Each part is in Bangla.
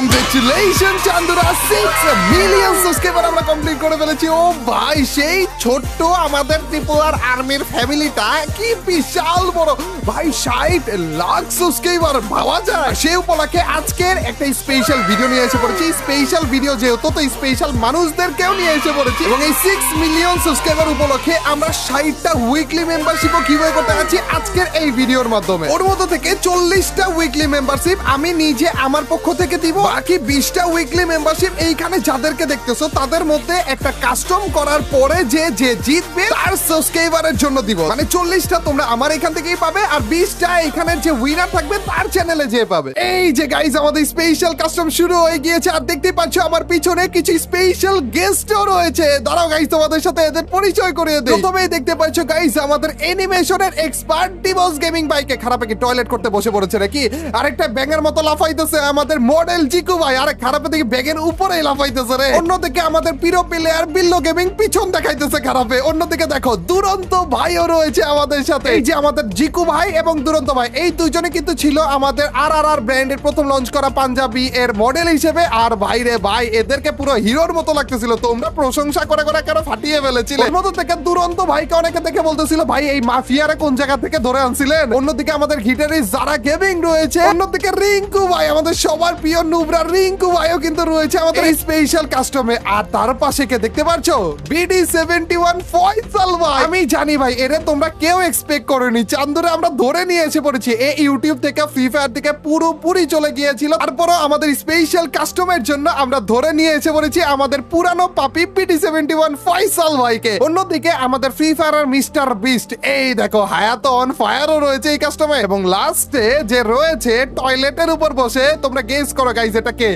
কংগ্রেচুলেশন চান্দুরা, 6 মিলিয়ন সাবস্ক্রাইবার আমরা কমপ্লিট করে ফেলেছি। ও ভাই, সেই ছোট্ট আমাদের ত্রিপুরার আর্মির ফ্যামিলিটা কি বিশাল বড় ভাই, 60 লাখ সাবস্ক্রাইবার ভাবা যায়। সেই উপলক্ষে আজকের একটা স্পেশাল ভিডিও নিয়ে এসে পড়েছি। স্পেশাল ভিডিও যেহেতু, তো স্পেশাল মানুষদেরকেও নিয়ে এসে পড়েছি এবং এই 6 মিলিয়ন সাবস্ক্রাইবার উপলক্ষে আমরা 60টা উইকলি মেম্বারশিপও গিভওয়ে করতে যাচ্ছি আজকের এই ভিডিওর মাধ্যমে। ওর মধ্যে থেকে 40টা উইকলি মেম্বারশিপ আমি নিজে আমার পক্ষ থেকে দিব, বাকি 20টা উইকলি মেম্বারশিপ এইখানে যাদেরকে দেখতেছো তাদের মধ্যে একটা কাস্টম করার পরে যে জিতবে তার সাবস্ক্রাইবারের জন্য দিব। মানে 40টা তোমরা আমার এখান থেকেই পাবে আর 20টা এখানের যে উইনার থাকবে তার চ্যানেলে যে পাবে। এই যে গাইজ, আমাদের স্পেশাল কাস্টম শুরু হয়ে গিয়েছে আর দেখতে পাচ্ছ আমার পিছনে কিছু স্পেশাল গেস্টও রয়েছে। দাঁড়াও গাইজ, তোমাদের সাথে এদের পরিচয় করিয়ে দেই। প্রথমেই দেখতে পাচ্ছ গাইজ আমাদের অ্যানিমেশনের এক্সপার্ট ডিভোস গেমিং বাইকে খারাপে কি টয়লেট করতে বসে পড়েছে নাকি? আরেকটা ব্যাঙের মতো লাফাইতেছে আমাদের মডেল জিকু ভাই, আরে খারাপে দেখি ব্যাঙের উপরে লাফাইতেছে রে। অন্যদিকে আমাদের প্রিয় প্লেয়ার বিল্লো গেমিং পিছন দেখাইতেছে খারাপে। অন্যদিকে দেখো দুরন্ত ভাইও রয়েছে আমাদের সাথে। এই যে আমাদের জিকু ভাই এবং দুরন্ত ভাই, এই দুইজনে কিন্তু ছিল আমাদের আর ব্র্যান্ডের প্রথম লঞ্চ করা পাঞ্জাবি এর মডেল হিসেবে। আর ভাই রে ভাই, এদেরকে পুরো হিরোর মতো লাগতেছিল, তোমরা প্রশংসা করে করে কেন ফাটিয়ে ফেলেছিলে। ওর মতো থেকে দুরন্ত ভাইকে অনেকে দেখে বলতেছিল ভাই এই মাফিয়ারে কোন জায়গা থেকে ধরে আনছিলেন। অন্যদিকে আমাদের গিটারিস্ট যারা গেমিং রয়েছে। অন্যদিকে রিঙ্কু ভাই, আমাদের সবার প্রিয় নুবরা রিঙ্কু ভাইও কিন্তু রয়েছে আমাদের স্পেশাল কাস্টমে। আর তার পাশে কে দেখতে পাচ্ছো? BD71 ফয়সাল ভাই। আমি জানি ভাই, এরে তোমরা কেউ এক্সপেক্ট করোনি। চান্দুরে আমরা ধরে নিয়ে এসে পড়েছি। এই ইউটিউব থেকে ফ্রি ফায়ার থেকে পুরোপুরি চলে গিয়েছিল, তারপরও আমাদের স্পেশাল কাস্টমের জন্য আমরা ধরে নিয়ে এসে পড়েছি আমাদের পুরানো পাপি BD71 ফয়সাল ভাইকে। অন্যদিকে আমাদের ফ্রি ফায়ার মিস্টার বিস্ট, এই দেখো হায়াত অন ফায়ারও রয়েছে এই কাস্টমে। এবং লাস্টে যে রয়েছে টয়লেটের উপর বসে, তোমরা গেস করো গাইজ এটা কে?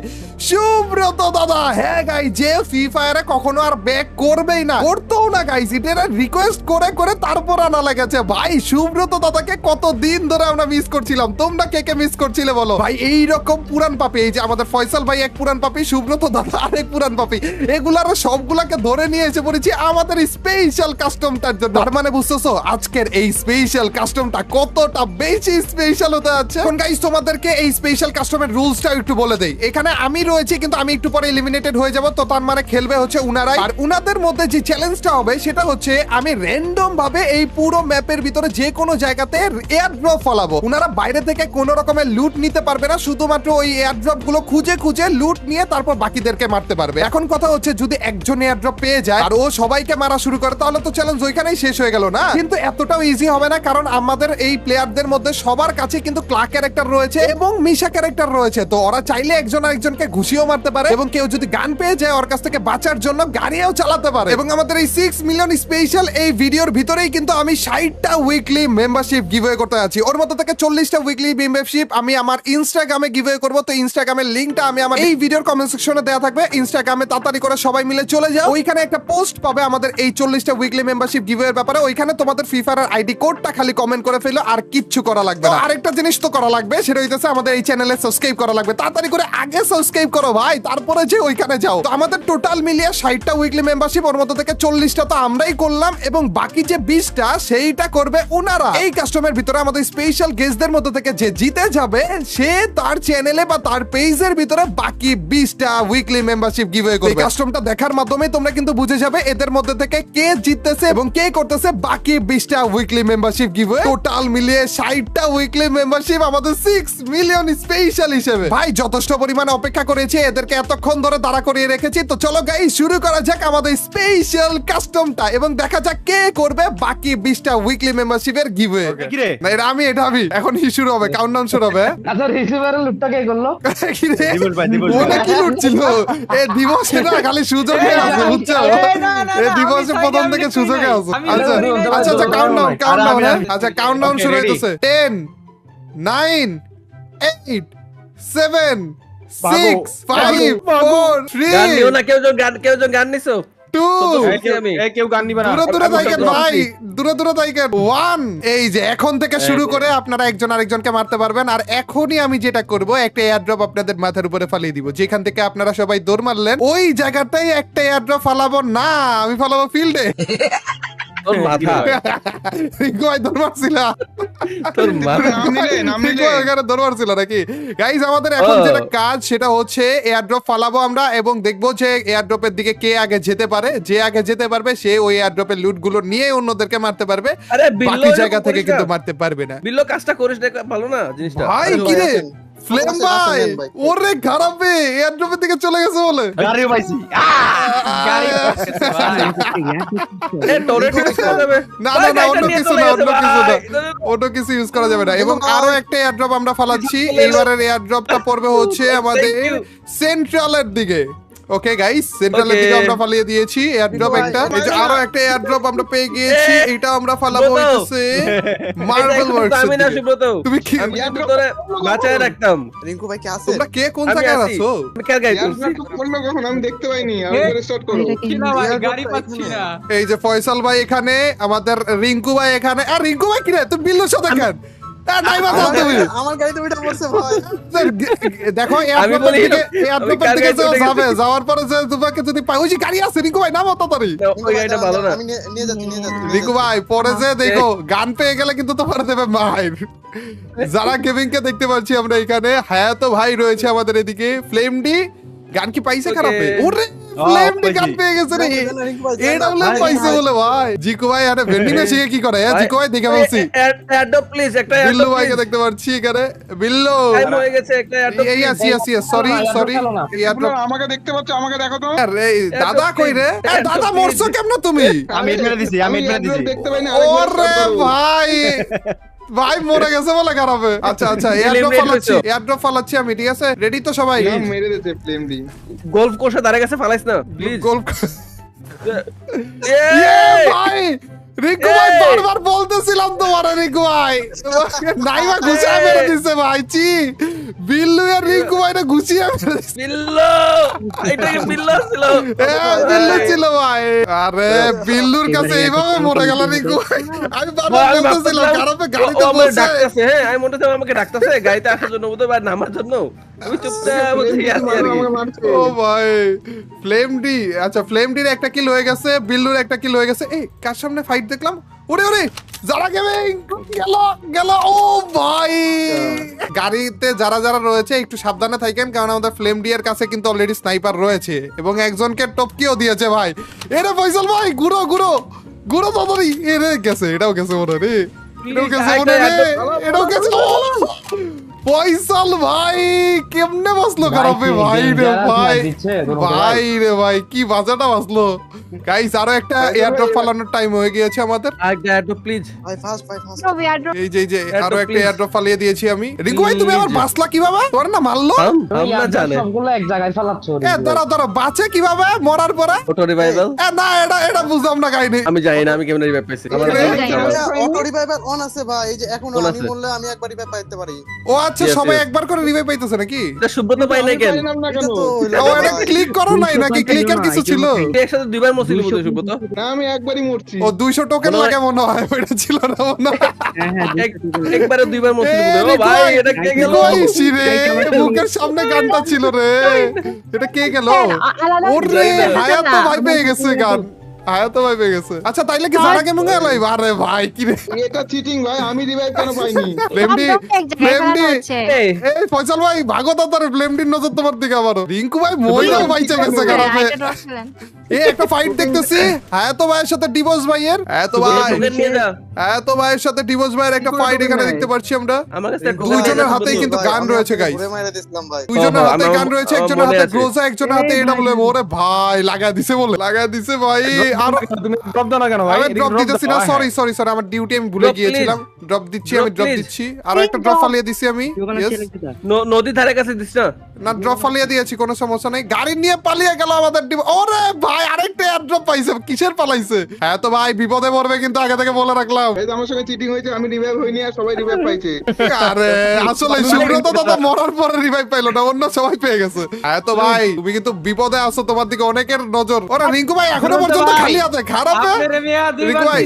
সুব্রত দাদা। হ্যাঁ গাইজ, যে ফ্রি ফায়ারে কখনো আর ব্যাক করবেই না, করতেও না গাইজ, এটা রিকোয়েস্ট করে করে তারপর আনা লেগেছে। ভাই সুব্রত দাদাকে কতদিন ধরে আমরা মিস করছিলাম। তোমরা কে কে মিস করছিলে বলো ভাই? এইরকম পুরান পাপি, এই যে আমাদের ফয়সাল ভাই এক পুরান পাপি, সুব্রত দাদা আরেক পুরান পাপি, এগুলার সবগুলাকে ধরে নিয়ে এসে পড়েছি আমাদের স্পেশাল কাস্টমটার জন্য। তার মানে বুঝতেছো আজকের এই স্পেশাল কাস্টমটা কতটা বেশি স্পেশাল হতে যাচ্ছে। এখন গাইস তোমাদেরকে এই স্পেশাল কাস্টমের রুলসটা একটু বলে দেই। এখানে আমি রয়েছি, কিন্তু আমি একটু পরে এলিমিনেটেড হয়ে যাব, তো তার মানে খেলবে হচ্ছে উনারাই। আর উনাদের মধ্যে যে চ্যালেঞ্জটা হবে সেটা হচ্ছে আমি র্যান্ডম ভাবে এই পুরো ম্যাপের ভিতরে যে কোনো জায়গাতে এয়ার ড্রপ ফলাবো। উনারা বাইরে থেকে কোনো রকমের লুট নিতে পারবে না, শুধুমাত্র ওই এয়ার ড্রপ গুলো খুঁজে খুঁজে লুট নিয়ে তারপর বাকিদেরকে মারতে পারবে। এখন কথা হচ্ছে যদি একজন এয়ার ড্রপ পেয়ে যায় আর ও সবাইকে মারা শুরু করে, তাহলে তো চ্যালেঞ্জ ওইখানেই শেষ হয়ে গেল না? কিন্তু এতটাও ইজি হবে না, কারণ আমাদের এই প্লেয়ারদের মধ্যে সবার কাছে কিন্তু ক্লার্ক ক্যারেক্টার রয়েছে এবং মিশা ক্যারেক্টার রয়েছে। তো ওরা চাইলে একজন আরেকজনকে ঘুষিও মারতে পারে এবং কেউ যদি গান পেয়ে যায় ওর কাছ থেকে বাঁচার জন্য গাড়িও চালাতে পারে। এবং আমাদের এই 6 মিলিয়ন স্পেশাল এই ভিডিওর ভিতরেই কিন্তু আমি 60টা উইকলি মেম্বারশিপ গিভওয়ে করতে যাচ্ছি। ওর মধ্যে থেকে 40টা উইকলি মেম্বারশিপ আমি আমার ইনস্টাগ্রামে গিভওয়ে করব। তো ইনস্টাগ্রামের লিংকটা আমি আমার এই ভিডিওর কমেন্ট সেকশনে দেওয়া থাকবে। ইনস্টাগ্রামে তাড়াতাড়ি করে সবাই মিলে চলে যাও, ওইখানে একটা পোস্ট পাবে আমাদের এই 40টা উইকলি মেম্বারশিপ গিভওয়ের ব্যাপারে। ওইখানে তোমাদের ফ্রি ফায়ার আইডি কোডটা খালি কমেন্ট করে ফেলো, আর কিচ্ছু করা লাগবে না। আরেকটা জিনিস তো করা লাগবে, সেটা হইতেছে আমাদের এই চ্যানেলে সাবস্ক্রাইব করা লাগবে। তাড়াতাড়ি করে আগে সাবস্ক্রাইব করো ভাই, তারপরে যে ওইখানে যাও। তো আমাদের টোটাল মিলিয়ে 60টা উইকলি মেম্বারশিপ, ওর মধ্যে থেকে 40টা তো আমরাই করলাম এবং বাকি যে 20টা সেইটা করবে উনারা। এই কাস্টমের ভিতরে আমাদের স্পেশাল গেস্টদের মধ্যে থেকে যে জিতে যাবে সে তার চ্যানেলে বা তার পেজের ভিতরে বাকি 20টা উইকলি মেম্বারশিপ গিভওয়ে করবে। কাস্টমটা দেখার মাধ্যমে তোমরা কিন্তু বুঝে যাবে এদের মধ্যে থেকে কে জিততেছে এবং কে করতেছে বাকি 20টা উইকলি মেম্বারশিপ গিভওয়ে। টোটাল মিলিয়ে 60টা উইকলি মেম্বারশিপ আমাদের 6 মিলিয়ন স্পেশাল হিসেবে। ভাই যথেষ্ট পরিমাণে অপেক্ষা করেছি, এদেরকে এতক্ষণ ধরে দাঁড়া করিয়ে রেখেছি। তো চলো গাইস শুরু করা যাক আমাদের স্পেশাল কাস্টমটা এবং দেখা যাক কে করবে বাকি 20টা উইকলি মেম্বারশিপের গিভওয়ে। না এটা আমি এখন শুরু হবে, কাউন্টডাউন শুরু হবে। আচ্ছা রিসিভারের লুটটা কে করলো? কি রে ওটা কি লুট ছিল? এ দিবস এটা খালি সুযোগে আছে, বুঝছো? এ দিবসের প্রথম থেকে সুযোগে আছে। আচ্ছা আচ্ছা কাউন্টডাউন আচ্ছা কাউন্টডাউন শুরু হইতেছে। 10 9 8 7 6 5 4 3 গান নিও না, কেউ গান নিছো? এই যে এখন থেকে শুরু করে আপনারা একজন আরেকজনকে মারতে পারবেন। আর এখনই আমি যেটা করব, একটা এয়ারড্রপ আপনাদের মাথার উপরে ফালিয়ে দিব। যেখান থেকে আপনারা সবাই দৌড় মারলেন ওই জায়গাটাই একটা এয়ারড্রপ ফালাবো না, আমি ফালাবো ফিল্ডে। তোর মাথা রিঙ্কু ভাই দরবার ছিল তোর মাথা রিঙ্কু ভাই এখানে দরবার ছিল নাকি গাইস আমাদের এখন ও। যেটা কাজ সেটা হচ্ছে এয়ার ড্রপ ফালাবো আমরা এবং দেখবো যে এয়ার ড্রপের দিকে কে আগে যেতে পারে যে আগে যেতে পারবে সে ওই এয়ার ড্রপের লুট গুলো নিয়ে অন্যদেরকে মারতে পারবে আরে বিল্লো বাকি জায়গা থেকে কিন্তু মারতে পারবে না বিল্লো কাজটা করিস না ভালো না জিনিসটা ভাই কি রে ফ্লেম ভাই ওরে খারাপ এয়ার ড্রপের দিকে চলে গেছে বলে গাড়ি পাইছি গাড়ি পাইছি এ টোরে টোরে করা যাবে না ভাই, না না গাড়িটা অন্য নিয়ে কিছু চলে না গেছে, অন্য কিছু না ভাই। অন্য কিছু ইউজ করা যাবে না এবং আরো একটা এয়ার ড্রপ আমরা ফালাচ্ছি এইবারের এয়ার ড্রপটা পড়বে হচ্ছে আমাদের you. সেন্ট্রালের দিকে ওকে গাইস সেন্ট্রালের Okay. দিকে আমরা ফালিয়ে দিয়েছি এয়ার ড্রপ একটা এই যে আরো একটা এয়ার ড্রপ আমরা পেয়ে গিয়েছি এটা আমরা ফালাবো সুব্রত। হইতেছে মার্বেল এটা ওয়ার্কস আমি না সুব্রত তুমি কি আমি কিন্তু তোরে বাঁচায় রাখতাম রিঙ্কু ভাই কি আছে তোমরা কে কোন আমি জায়গায় আছি। আছো আমি কার গাড়ি তুলছি আমি দেখতে পাইনি আবার স্টার্ট করো গাড়ি পাচ্ছি না এই যে ফয়সাল ভাই এখানে আমাদের রিঙ্কু ভাই এখানে আর রিঙ্কু ভাই কি রে তুমি বিল্লুর সাথে কেন নাই বাজাও তুমি আমার গাড়িতে ওইটা পড়ছে ভাই দেখো আমি বলি, আমি কার দিকে গাড়িতে উঠে যাবে গেছি? যাওয়ার পরে যে তোমাকে যদি পাই ওই যে গাড়ি আছে রিঙ্কু ভাই নামো তাড়াতাড়ি ওই গাড়িটা ভালো না আমি নিয়ে যাচ্ছি রিঙ্কু ভাই পরে যে দেখো গান পেয়ে গেলে কিন্তু তোমার দেবে মাইর যারা গেমিং কে দেখতে পাচ্ছি আমরা এখানে হায়াতো ভাই রয়েছে আমাদের এদিকে ফ্লেম ডি গান কি পাইছে Okay. খারাপে ওরে ফ্লেম ডি গান পেয়ে গেছে রে রিঙ্কু ভাই এটা বলে পাইছে বলে ভাই জিকু ভাই আরে ভেন্ডিং মেশিনে কি করে হ্যাঁ জিকু ভাই দেখে বলছি অ্যাডপ প্লিজ একটা বিল্লু অ্যাডপ ভাইকে দেখতে পাচ্ছি এখানে বিল্লু টাইম হয়ে গেছে একটা অ্যাডপ এই আসি সরি সরি আমাকে দেখতে পাচ্ছ আমাকে দেখো তো আরে দাদা কই রে এ, দাদা মরছো কেমন তুমি আমি এড মেরে দিছি আমি এড মেরে দিছি দেখতে পাইনি ওরে ভাই ভাই মরে গেছে বলে খারাপে আচ্ছা আচ্ছা এয়ারড্রপ Eliminate ফালাচ্ছি হয়েছো। এয়ারড্রপ ফালাচ্ছি আমি ঠিক আছে রেডি তো সবাই মেরে দিতে ফ্লেম দি গোল্ফ কোর্সে দাঁড়িয়ে গেছে ফালাইস না প্লিজ গোল ইয়ে ভাই রিকু ভাই এই! বারবার বলতেছিলাম তোমার রিকু ভাই নাইবা ঘুষিয়ে মেরে দিছে ভাই চি বিল্লু আর রিকু ভাই না ঘুষিয়ে মেরে দিছে বিল্লো এটা কি বিল্লো ছিল এ, বিল্লু ছিল ভাই আরে বিল্লুর কাছে এইভাবে মরে গেল রিকু ভাই। আমি বারবার আমি বলতেছিলাম ভাবতেছিলাম, খারাপে ও গাড়িতে আমার বসে ডাকতেছে হ্যাঁ আমি মনে হচ্ছে আমাকে ডাকতেছে গাড়িতে আসার জন্য বোধহয় বা নামার জন্য আমি চুপচাপ বসে আছি আর কি। আমাকে মারছে ও ভাই ফ্লেম ডি আচ্ছা ফ্লেম ডির একটা কিল হয়ে গেছে বিল্লুর একটা কিল হয়ে গেছে এই কার সামনে ফাইট দেখলাম ওরে ওরে যারা গেমিং গেল গেল ও ভাই গাড়িতে যারা যারা রয়েছে একটু সাবধানে থাকেন কারণ আমাদের ফ্লেম ডি এর কাছে কিন্তু অলরেডি স্নাইপার রয়েছে এবং একজনকে টপকিও দিয়েছে ভাই এরে ফয়সাল ভাই ঘুরো ঘুরো ঘুরো তাড়াতাড়ি এরে গেছে এটাও গেছে মনে রে এটাও গেছে মনে রে এটাও গেছে ও! ফয়সাল ভাই কেমনে বাঁচলো খারাপে ভাই রে ভাই ভাই রে ভাই কি বাজাটা বাঁচলো গাইস আরো একটা এয়ারড্রপ ফালানোর টাইম হয়ে গিয়েছে আমাদের আগে একটু প্লিজ ভাই ফাস্ট ভাই ফাস্ট এই যে আরো Airdrop, একটা please. এয়ারড্রপ ফালিয়ে দিয়েছি আমি রিকু ভাই তুমি আবার Please. বাঁচলা কিভাবে তোর না মারলো আমরা জানে সবগুলো এক জায়গায় ফেলাচ্ছ এ দাঁড়া বাঁচে কিভাবে মরার পরে অটো রিভাইভাল এ না এটা বুঝলাম না কাহিনী আমি জানি না আমি কেমন রিভাইভ পাইছি আমার এরে, অটো রিভাইভার অন আছে ভাই এই যে এখন On আমি আছে। বললে আমি একবার রিভাইভ পাইতে পারি ও আচ্ছা Yes, সবাই yes. একবার করে রিভাইভ পাইতেছে নাকি এটা সুব্রত পাই নাই কেন পাইলাম না এটা কেন তো ও এটা ক্লিক করো নাই নাকি ক্লিকের কিছু ছিল তুই একসাথে দুইবার মরছিলি বোধহয় সুব্রত না আমি একবারই মরছি ও 200 টোকেন মনে হয়- লাগে মনে হয় ওটা ছিল না মনে হয় একবারে দুইবার মরছিলি এ, বোধহয় ও রিকু ভাই ভাই, এটা কে গেল রিকু ভাই, ইসিরে, মুখের সামনে গানটা ছিল রে এটা কে গেল ওরে হায়াতো ভাই পেয়ে গেছে গান হায়াতো ভাই পেয়ে গেছে আচ্ছা তাইলে কি যারা গেমিং এলাই আরে ভাই কি রে এটা চিটিং ভাই আমি রিভাইভ কেন পাইনি ফ্লেমডি ফ্লেমডি এই এই ফয়সাল ভাই ভাগো তাড়াতাড়ি ফ্লেমডির নজর তোমার দিকে আবারো রিঙ্কু ভাই মইরাও বাইচে গেছে খারাপে এই একটা ফাইট দেখতেছি হায়াতো ভাইয়ের সাথে ডিভোর্স ভাইয়ের হায়াতো ভাই টোকেন নিয়ে যা হায়াতো ভাইয়ের সাথে ডিভোর্স ভাইয়ের একটা ফাইট এখানে দেখতে পাচ্ছি আমরা আমার কাছে একটা দুইজনের টোকেন হাতেই আছে, কিন্তু ভাই, গান আমি রয়েছে, আপনাকে guys। ঘুরে মাইরা দিছিলাম ভাই দুইজনের ওহো, হাতে আমার- গান রয়েছে আমার একজনের মনে হাতে আছে। গ্রোজা একজনের হাতে এটা বলে ওরে ভাই লাগা দিছে বলে লাগা দিছে ভাই আর তুমি ড্রপ দাও না কেন ভাই আমি ড্রপ দিতেছি না সরি আমার ডিউটি আমি ভুলে Drop, গিয়েছিলাম ড্রপ দিচ্ছি আমি Drop, ড্রপ please. দিচ্ছি আর একটা ড্রপ ফালিয়ে দিছি আমি Yes। নদী ধারে কাছে দিস না না ড্রপ ফালিয়ে দিয়েছি কোনো সমস্যা নেই গাড়ি নিয়ে পালিয়ে গেল আমাদের ওরে ভাই আরেকটা এয়ার ড্রপ পাইছে কিসের পালাইছে হ্যাঁ তো ভাই বিপদে পড়বে কিন্তু আগে থেকে বলে রাখলাম এই তো আমার সঙ্গে চিটিং হয়েছে আমি রিভাইভ হইনি আর সবাই রিভাইভ পাইছে আরে আসলে সুব্রত দাদা মরার পরে রিভাইভ পাইলো না অন্য সবাই পেয়ে গেছে হ্যাঁ তো ভাই তুমি কিন্তু বিপদে আছো তোমার দিকে অনেকের নজর ওরে রিঙ্কু ভাই এখনো পর্যন্ত খালি আছে খারাপ রিঙ্কু ভাই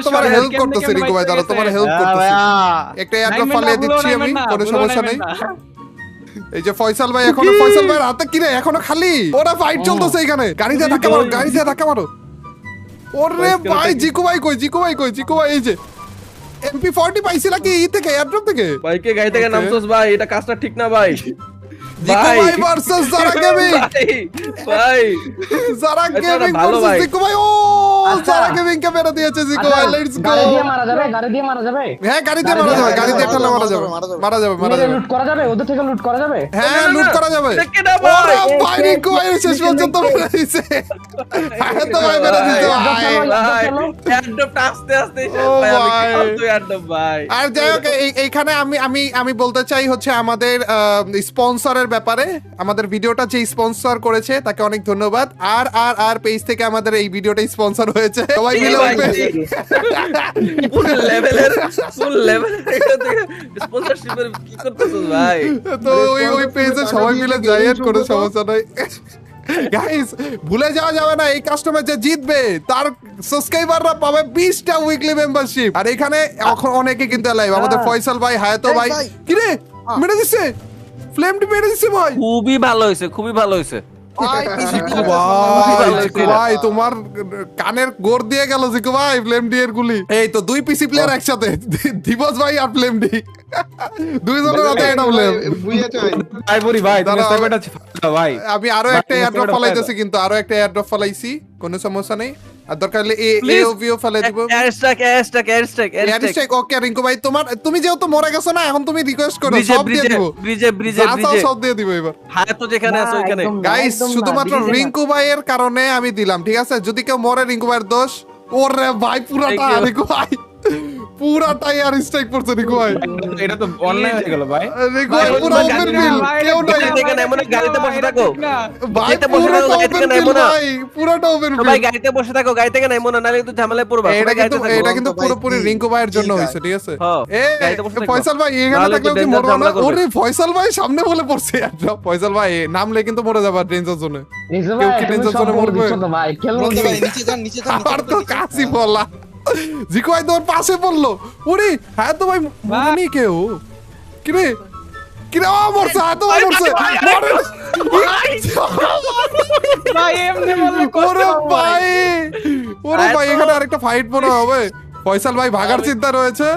তোমার হেল্প করতেছে রিঙ্কু ভাই দাঁড়া তোমার হেল্প করতেছে একটা এয়ারড্রপ ফালিয়ে দিচ্ছি আমি কোনো সমস্যা নেই এই যে ফয়সাল ভাই এখনো ফয়সাল ভাইয়ের হাতে কি রে এখনো খালি ওরা ফাইট চলতেছে এখানে গাড়ি দিয়ে ধাক্কা মারো গাড়ি দিয়ে ধাক্কা মারো ওরে ভাই জিকু ভাই কই জিকু ভাই এই যে MP40 পাইছি নাকি ই থেকে এয়ারড্রপ থেকে ভাই কে গাড়ি থেকে নামছস ভাই, এটা কাজটা ঠিক না ভাই। জিকু ভাই ভার্সেস জারা গেমিং ভাই জারা এটা গেমিং ভালো ভার্সেস ভাই। জিকু ভাই ও জারা গেমিং কে মেরে দিয়েছে জিকু ভাই লেটস গো গাড়ি দিয়ে মারা যাবে হ্যাঁ গাড়ি দিয়ে মারা যাবে গাড়ি দিয়ে ঠেলা মারা যাবে মেরে লুট করা যাবে, ওদের থেকে লুট করা যাবে। হ্যাঁ লুট করা যাবে দেখে না ভাই। ওরে ভাই জিকু ভাই শেষ পর্যন্ত মেরে দিয়েছে হ্যাঁ তো ভাই মেরে দিয়েছে ভাই ভাই এয়ারড্রপটা আস্তে এসে ও ভাই, আমি ভাই। কি ফালতু এয়ারড্রপ ভাই। আর যাই হোক এইখানে আমি বলতে চাই হচ্ছে আমাদের স্পন্সরের ব্যাপারে, আমাদের ভিডিওটা যে স্পন্সর করেছে তাকে অনেক ধন্যবাদ। আর পেজ থেকে আমাদের এই ভিডিওটা স্পন্সর হয়েছে, সবাই মিলে ভাই, ফুল লেভেলের স্পন্সরশিপের কি করতেছস ভাই? তো ওই পেজে সবাই মিলে যাই আর কোনো সমস্যা নাই। গাইস ভুলে যাওয়া যাবে না, এই কাস্টমার যে জিতবে তার সাবস্ক্রাইবাররা পাবে 20টা উইকলি মেম্বারশিপ। আর এখানে এখন অনেকে কিন্তু লাইভ, আমাদের ফয়সাল ভাই, হায়াতো ভাই। ভাই। কি রে মেরে দিছে, ফ্লেমটি মেরে দিছে ভাই। খুবই ভালো হয়েছে, খুবই ভালো হয়েছে। ভাই পিসি ভাই তোমার কানের গোড় দিয়ে গেল জিকু ভাই ফ্লেমডি এর গুলি। এই তো দুই পিসি প্লেয়ার একসাথে, দিবস ভাই আর ফ্লেমডি, দুইজনের হাতে এটা ফ্লেম। বুঝিয়া চাই ভাই বলি ভাই তুমি দাঁড়াও। স্নাইপারটা ফাটাও ভাই। আমি আরো একটা এয়ারড্রপ ফলাইতেছি, কিন্তু আরো একটা এয়ারড্রপ ফলাইছি, কোনো সমস্যা নেই। আর দরকার হলে এওভিও ফলাই দিব। এয়ারস্ট্রাইক ওকে রিঙ্কু ভাই, তুমি যেহেতু মরে গেছো না, এখন তুমি রিকোয়েস্ট করো, সব দিয়ে দিব, সব দিয়ে দিব এবার। হায়াতো যেখানে আছে ওইখানে। গাইস শুধুমাত্র রিঙ্কু ভাইয়ের কারণে আমি দিলাম, ঠিক আছে? যদি কেউ মরে রিঙ্কু ভাইয়ের দোষ। ওরে ভাই পুরাটা Thank you. রিঙ্কু ভাই পুরাটাই আর স্ট্রাইক করছে রিঙ্কু ভাই। এটা তো অনলাইন হয়ে গেল ভাই। রিঙ্কু ভাই পুরো ওপেন বিল, কেউ নাই গাড়িতে বসে থাকো ভাই, গাড়িতে বসে পুরোটা থাকো, গাড়ি ওপেন থেকে বিল নামো না। ভাই, পুরোটা ওপেন ভাই বিল। গাড়িতে বসে থাকো, গাড়ি থেকে নামো না, নাহলে কিন্তু ঝামেলায় পড়বা। এটা কিন্তু পুরোপুরি রিঙ্কু ভাইয়ের জন্য হয়েছে, ঠিক আছে? হ্যাঁ, এ গাড়িতে বসে থাকো। ফয়সাল ভাই এখানে নাহলে থাকলেও কি danger মরবো না? ঝামেলা করবে। ওরে ফয়সাল ভাই সামনে বলে পড়ছে এয়ারড্রপ। ফয়সাল ভাই নামলে কিন্তু মরে যাবে ডেঞ্জার জোনে। নিচে কেউ ভাই কি তুমি danger সব zone এ বলে মরবে? দিচ্ছ তো ভাই, খেলবো বলতে কি? ভাই নিচে যান আমার তো কাশি বললা জিকু ভাই তোর পাশে পড়লো। ওরে হ্যাঁ তো ভাই মরেনি কেউ। কিরে কিরে ও মরছে, হ্যাঁ তো ভাই মরছে। ভাই এমনি বললে ওরে ভাই, ওরে ভাই এখানে আরেকটা ফাইট মনে হবে। ফয়সাল ভাই ভাগার চিন্তা রয়েছে।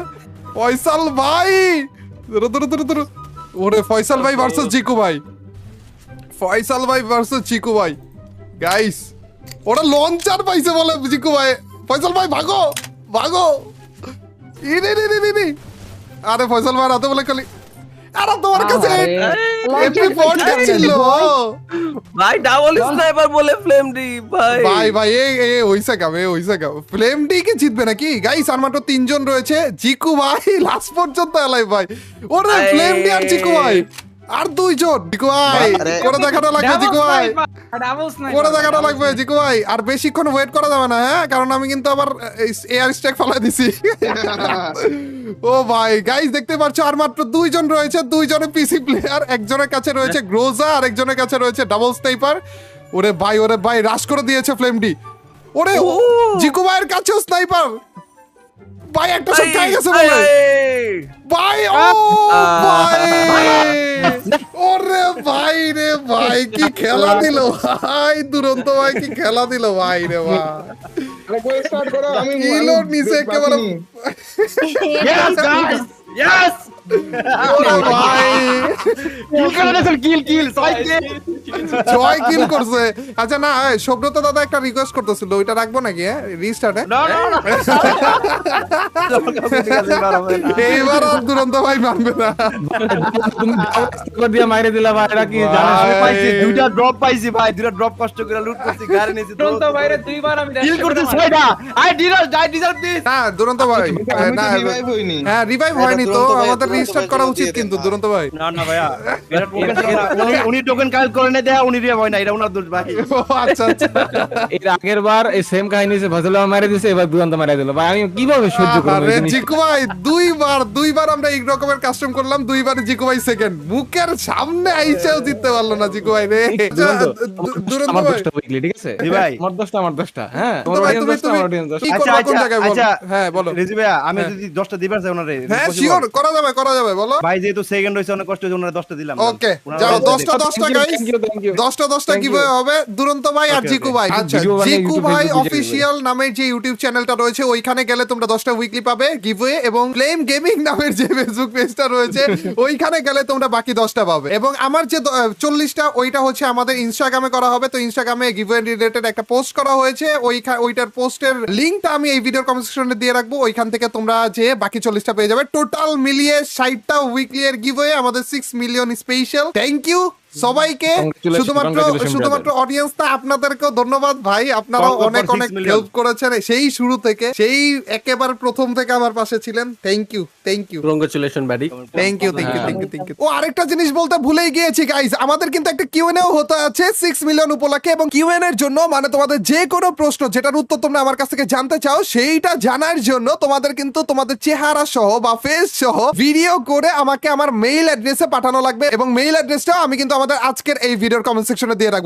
ফয়সাল ভাই ধরো। ওরে ফয়সাল ভাই ভার্সেস জিকু ভাই, ফয়সাল ভাই ভার্সেস জিকু ভাই। গাইস ওরা লঞ্চার পাইছে বলে জিকু ভাই। ফয়সাল ভাই ভাগো ভাগো। ইরে আরে ফয়সাল ভাই রাতে বলে খালি আরে তোমার কাছে MP40 ছিল। ভাই ডাবল স্নাইপার বলে ফ্লেম ডি ভাই। ভাই এ হইছে কাম ফ্লেম ডি কি জিতবে নাকি? গাইস আর মাত্র 3 জন রয়েছে। জিকু ভাই লাস্ট পর্যন্ত এলাই ভাই। ওরে ফ্লেম ডি আর জিকু ভাই আর 2 জন। জিকু ভাই করে দেখানো লাগবে, জিকু ভাই করে দেখানো লাগবে জিকু ভাই। আর বেশিক্ষণ ওয়েট করা যাবে না, হ্যাঁ, কারণ আমি কিন্তু আবার এয়ার স্ট্রাইক ফেলাই দিছি। ও ভাই গাইস দেখতে পাচ্ছ আর মাত্র 2 জন রয়েছে, 2 জনের পিসি প্লেয়ার। একজনের কাছে রয়েছে গ্রোজা আর একজনের কাছে রয়েছে ডাবল স্নাইপার। ওরে ভাই রাশ করে দিয়েছে ফ্লেমডি। ওরে জিকু ভাইয়ের কাছেও স্নাইপার। ভাই একটা শট খাই গেছে বলে ভাই। ও ভাই ওরে ভাই রে ভাই কি খেলা দিল ভাই, দুরন্ত ভাই কি খেলা দিল ভাই রে ভাই। স্টার্ট করো আমি কিলো নিচে একেবারে ইয়েস ওরে ভাই কিল জয় কিল করছে। আচ্ছা না সব্রত দাদা একটা রিকোয়েস্ট করতেছিল, ওইটা রাখবো নাকি? হ্যাঁ রিস্টার্ট। এইবার আর দুরন্ত ভাই মানবে না। তুমি স্কোর দিয়ে মাইরে দিলা ভাই। এটা কি জানাস ভাই। পাইছি, দুইটা ড্রপ পাইছি ভাই, দুইটা ড্রপ কষ্ট করে লুট করছি, গাড়ি নিয়েছি তো বাইরে দুইবার আমি কিল করতে ছয়টা। I deserve this. না দুরন্ত ভাই আমি না তো রিভাইভ হইনি। হ্যাঁ রিভাইভ হয়নি তো, দুরন্ত ভাই, আমাদের দুরন্ত রিস্টার্ট ভাই, করা দুরন্ত উচিত ভাই কিন্তু দেন। দুরন্ত ভাই। না ভাইয়া উনি টোকেন কালেক্ট করে না দেয়া, উনি রিভাইভ হয় না, এটা ওনার দোষ ভাই। ও আচ্ছা আচ্ছা এর আগের বার এই সেম কাহিনী হয়েছে, ফজল মারা দিছে, এবার দুরন্ত মারা দিল ভাই। আমি কিভাবে সহ্য করব আরে এই জিনিসটা? জিকু ভাই দুইবার আমরা এই রকমের কাস্টম করলাম, দুইবার জিকু ভাই সেকেন্ড। মুখের সামনে আইসাও জিততে পারলো না জিকু ভাই রে। দুরন্ত আমার ভাই দোষটা উইকলি, ঠিক আছে? জি ভাই। আমার দোষটা হ্যাঁ, দুরন্ত ভাই, আমার তুমি দোষটা। কি আচ্ছা করবা কোন আচ্ছা জায়গায় বলো? আচ্ছা হ্যাঁ বলো। রেজি ভাইয়া, আমি যদি 10টা দিবার চাই ওনারে হ্যাঁ possible শিওর শিওর করা যাবে বলো। ভাই যেহেতু সেকেন্ড হয়েছে অনেক কষ্ট হয়েছে, ওনারা 10টা দিলাম। ওকে ওনারা যাও 10টা 10টা গাইস, Thank you. 10টা কিভাবে হবে? দুরন্ত ভাই আর Okay, জিকু okay. ভাই। আচ্ছা, Video বানিয়ে জিকু YouTube, ভাই Facebook এ অফিসিয়াল নামের যে ইউটিউব চ্যানেলটা রয়েছে ওইখানে গেলে তোমরা 10টা উইকলি পাবে গিভওয়ে, এবং ফ্লেম গেমিং নামের যে ফেসবুক পেজটা রয়েছে ওইখানে গেলে তোমরা বাকি 10টা পাবে। এবং আমার যে 40টা ওইটা হচ্ছে আমাদের ইনস্টাগ্রামে করা হবে। তো ইনস্টাগ্রামে গিভওয়ে রিলেটেড একটা পোস্ট করা হয়েছে, ওইটার পোস্টের লিংকটা আমি এই ভিডিওর কমেন্ট সেকশনে দিয়ে রাখবো। ওইখান থেকে তোমরা যে বাকি 40টা পেয়ে যাবে। টোটাল মিলিয়ে 60টা উইকলি এর গিভওয়ে, আমাদের 6 মিলিয়ন স্পেশাল। থ্যাংক ইউ সবাইকে। Congratulations, শুধুমাত্র অডিয়েন্সটা আপনাদেরকেও ধন্যবাদ ভাই, আপনারাও Congrats for অনেক 6 million. হেল্প করেছেন সেই শুরু থেকে, সেই একেবারে প্রথম থেকে আমার পাশে ছিলেন। থ্যাংক ইউ কংগ্রাচুলেশন বাড়ি। Thank you. ও আরেকটা জিনিস বলতে ভুলেই গিয়েছি গাইস, আমাদের কিন্তু একটা কিউএনএও হতে আছে 6 মিলিয়ন উপলক্ষে। এবং কিউএন এর জন্য মানে তোমাদের যে কোনো প্রশ্ন যেটার উত্তর তোমরা আমার কাছ থেকে জানতে চাও সেইটা জানার জন্য তোমাদের কিন্তু তোমাদের চেহারা সহ বা ফেস সহ ভিডিও করে আমাকে আমার মেইল অ্যাড্রেসে পাঠানো লাগবে। এবং মেইল অ্যাড্রেসটাও আমি কিন্তু আমাদের আজকের এই ভিডিওর কমেন্ট সেকশনে দিয়ে রাখবো।